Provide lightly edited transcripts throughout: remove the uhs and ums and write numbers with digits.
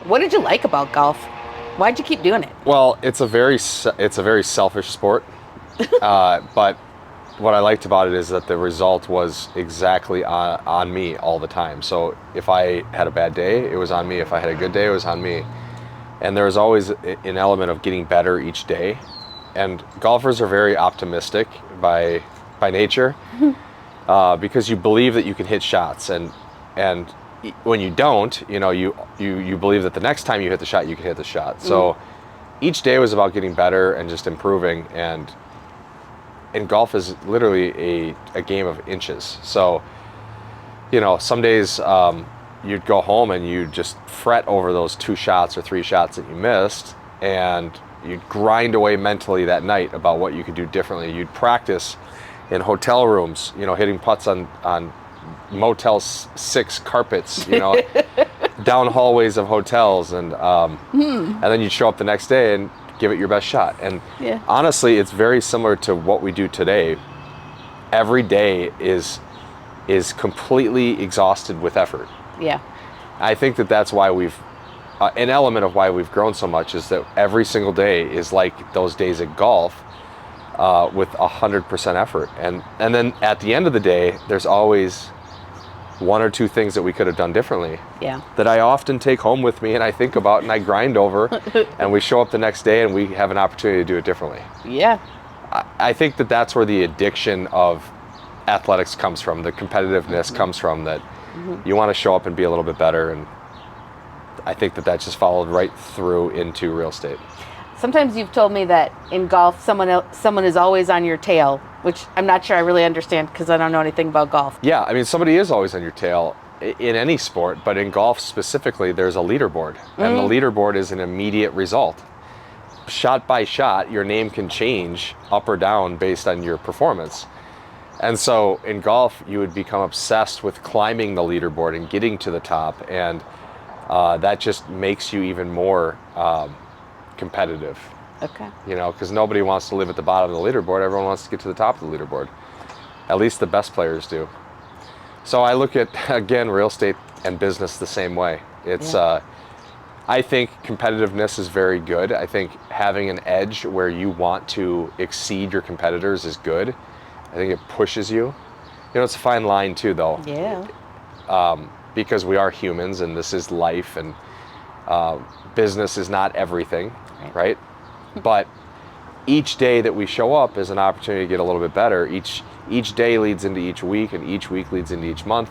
What did you like about golf? Why'd you keep doing it? Well, it's a very selfish sport, but what I liked about it is that the result was exactly on me all the time. So if I had a bad day, it was on me. If I had a good day, it was on me. And there was always an element of getting better each day. And golfers are very optimistic by nature, because you believe that you can hit shots, and when you don't, you believe that the next time you hit the shot, you can hit the shot. So each day was about getting better and just improving. And golf is literally a game of inches. So, some days you'd go home and you'd just fret over those 2 shots or 3 shots that you missed, and you'd grind away mentally that night about what you could do differently. You'd practice in hotel rooms, hitting putts on Motel 6 carpets, down hallways of hotels, and then you'd show up the next day and give it your best shot. And honestly, it's very similar to what we do today. Every day is completely exhausted with effort. Yeah. I think that's why we've an element of why we've grown so much is that every single day is like those days at golf, with 100% effort. And then at the end of the day, there's always 1 or 2 things that we could have done differently. Yeah. That I often take home with me and I think about and I grind over, and we show up the next day and we have an opportunity to do it differently. Yeah. I think that's where the addiction of athletics comes from, the competitiveness comes from, that you want to show up and be a little bit better. And I think that just followed right through into real estate. Sometimes you've told me that in golf, someone is always on your tail, which I'm not sure I really understand because I don't know anything about golf. Yeah, I mean, somebody is always on your tail in any sport, but in golf specifically, there's a leaderboard, and the leaderboard is an immediate result. Shot by shot, your name can change up or down based on your performance. And so in golf, you would become obsessed with climbing the leaderboard and getting to the top, and that just makes you even more competitive. Okay. Because nobody wants to live at the bottom of the leaderboard. Everyone wants to get to the top of the leaderboard. At least the best players do. So I look at, again, real estate and business the same way. It's, I think competitiveness is very good. I think having an edge where you want to exceed your competitors is good. I think it pushes you. It's a fine line too, though. Yeah. Because we are humans and this is life, and business is not everything, right? But each day that we show up is an opportunity to get a little bit better. Each day leads into each week, and each week leads into each month.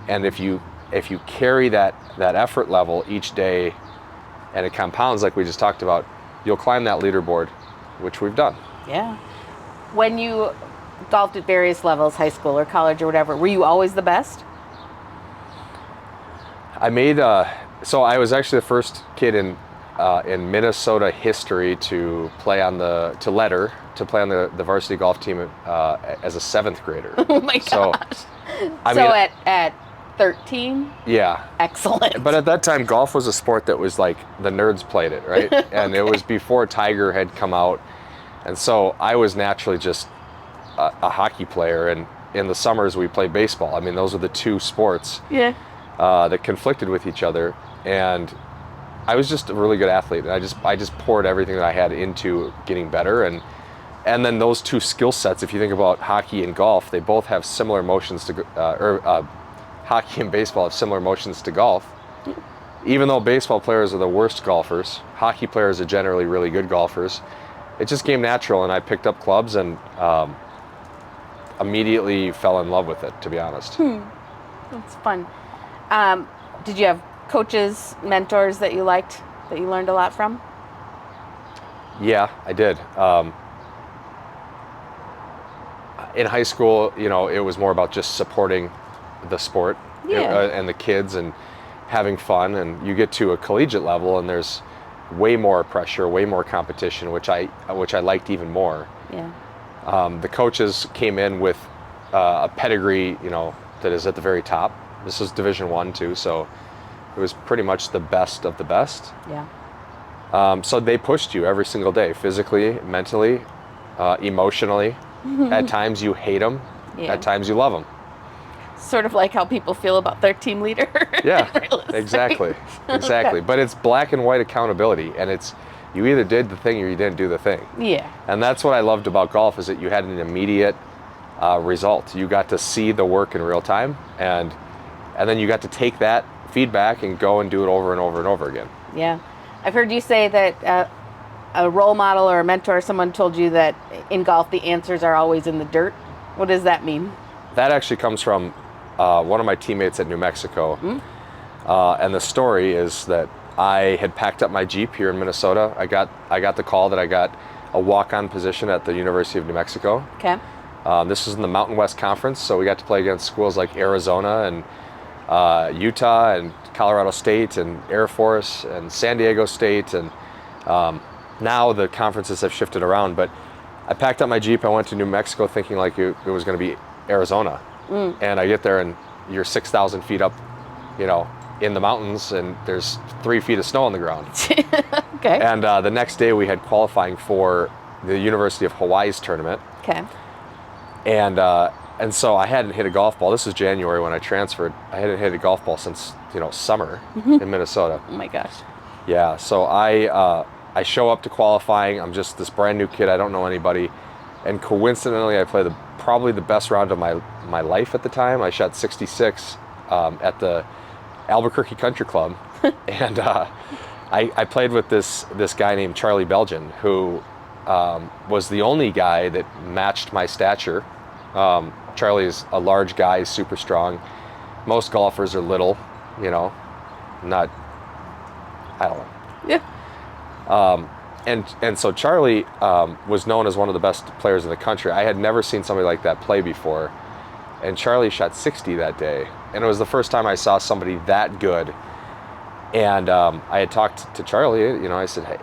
And if you carry that effort level each day, and it compounds like we just talked about, you'll climb that leaderboard, which we've done. Yeah. When you golfed at various levels, high school or college or whatever, were you always the best? So I was actually the first kid in Minnesota history to play on the varsity golf team as a 7th grader. Oh my gosh! At 13. Yeah. Excellent. But at that time, golf was a sport that was like the nerds played it, right? And it was before Tiger had come out, and so I was naturally just a hockey player. And in the summers we played baseball. I mean, those were the 2 sports. Yeah. That conflicted with each other, and I was just a really good athlete, and I just poured everything that I had into getting better, and then those 2 skill sets. If you think about hockey and golf, they both have similar motions to, hockey and baseball have similar motions to golf. Even though baseball players are the worst golfers, hockey players are generally really good golfers. It just came natural, and I picked up clubs and immediately fell in love with it, to be honest. That's fun. Did you have coaches, mentors that you liked, that you learned a lot from? Yeah, I did. In high school, it was more about just supporting the sport and the kids and having fun. And you get to a collegiate level, and there's way more pressure, way more competition, which I liked even more. Yeah. The coaches came in with a pedigree, that is at the very top. This was Division I too, so it was pretty much the best of the best. Yeah. So they pushed you every single day, physically, mentally, emotionally. At times you hate them, at times you love them. Sort of like how people feel about their team leader. Yeah, in real estate. exactly. Exactly. Okay. But it's black and white accountability, and it's you either did the thing or you didn't do the thing. Yeah. And that's what I loved about golf is that you had an immediate result. You got to see the work in real time, and then you got to take that feedback and go and do it over and over and over again. Yeah. I've heard you say that a role model or a mentor, someone told you that in golf the answers are always in the dirt. What does that mean? That actually comes from one of my teammates at New Mexico. And the story is that I had packed up my Jeep here in Minnesota. I got the call that I got a walk-on position at the University of New Mexico. Okay. This was in the Mountain West Conference, so we got to play against schools like Arizona and Utah and Colorado State and Air Force and San Diego State. And now the conferences have shifted around, but I packed up my Jeep. I went to New Mexico thinking like it was going to be Arizona. And I get there and you're 6,000 feet up, in the mountains, and there's 3 feet of snow on the ground. Okay. And the next day we had qualifying for the University of Hawaii's tournament. Okay. And so I hadn't hit a golf ball. This was January when I transferred. I hadn't hit a golf ball since, summer in Minnesota. Oh my gosh. Yeah. So I show up to qualifying. I'm just this brand new kid. I don't know anybody. And coincidentally, I played probably the best round of my life at the time. I shot 66 at the Albuquerque Country Club. And I played with this guy named Charlie Belgian, who was the only guy that matched my stature. Charlie is a large guy, super strong. Most golfers are little, not, I don't know. Yeah. And so Charlie was known as one of the best players in the country. I had never seen somebody like that play before. And Charlie shot 60 that day. And it was the first time I saw somebody that good. And I had talked to Charlie, I said, hey,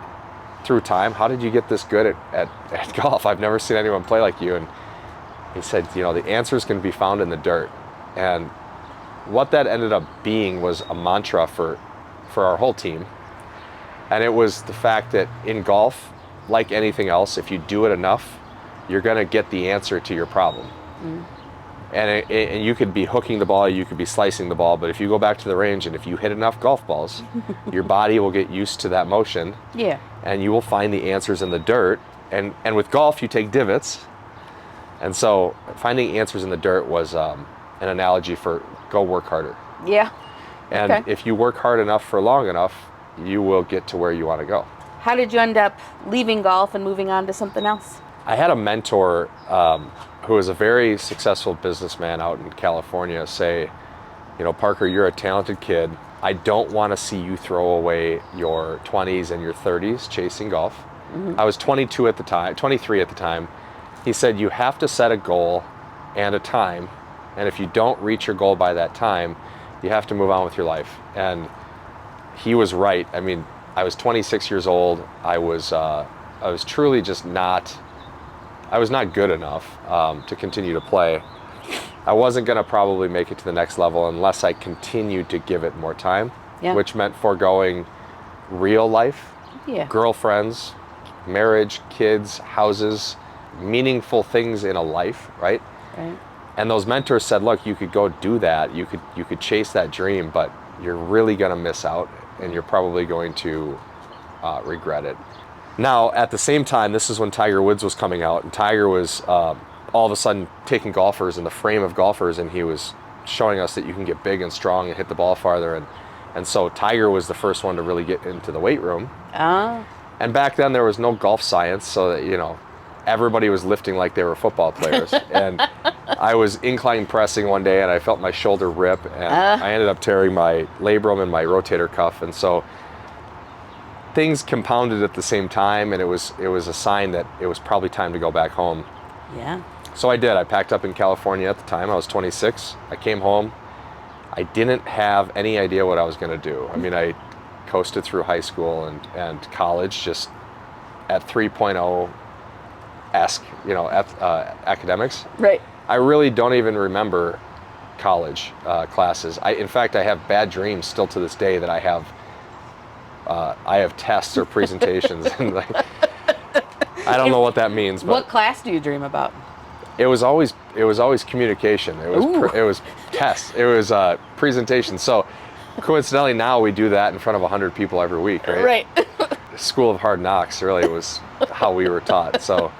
through time, how did you get this good at golf? I've never seen anyone play like you. And he said, the answers can be found in the dirt. And what that ended up being was a mantra for our whole team. And it was the fact that in golf, like anything else, if you do it enough, you're going to get the answer to your problem. And you could be hooking the ball, you could be slicing the ball, but if you go back to the range and if you hit enough golf balls, your body will get used to that motion. Yeah. And you will find the answers in the dirt. And with golf, you take divots. And so finding answers in the dirt was an analogy for go work harder. Yeah. And Okay. if you work hard enough for long enough, you will get to where you want to go. How did you end up leaving golf and moving on to something else? I had a mentor who was a very successful businessman out in California say, Parker, you're a talented kid. I don't want to see you throw away your 20s and your 30s chasing golf. I was 23 at the time. He said, you have to set a goal and a time. And if you don't reach your goal by that time, you have to move on with your life. And he was right. I mean, I was 26 years old. I was truly just not good enough to continue to play. I wasn't going to probably make it to the next level unless I continued to give it more time, which meant foregoing real life, girlfriends, marriage, kids, houses, meaningful things in a life, right? Right. And those mentors said, look, you could go do that. You could chase that dream, but you're really going to miss out and you're probably going to regret it. Now, at the same time, this is when Tiger Woods was coming out, and Tiger was all of a sudden taking golfers in the frame of golfers, and he was showing us that you can get big and strong and hit the ball farther. And so Tiger was the first one to really get into the weight room. Oh. And back then there was no golf science, so that, everybody was lifting like they were football players. And I was incline pressing one day, and I felt my shoulder rip, and I ended up tearing my labrum and my rotator cuff. And so things compounded at the same time, and it was a sign that it was probably time to go back home. Yeah. So I did. I packed up in California at the time. I was 26. I came home. I didn't have any idea what I was going to do. I mean, I coasted through high school and college just at 3.0-esque, academics. Right. I really don't even remember college classes. In fact, I have bad dreams still to this day that I have tests or presentations. And I don't know what that means. But what class do you dream about? it was always It was always communication. It was it was tests. It was presentation. So coincidentally, now we do that in front of 100 people every week, right? Right. School of Hard Knocks really was how we were taught. So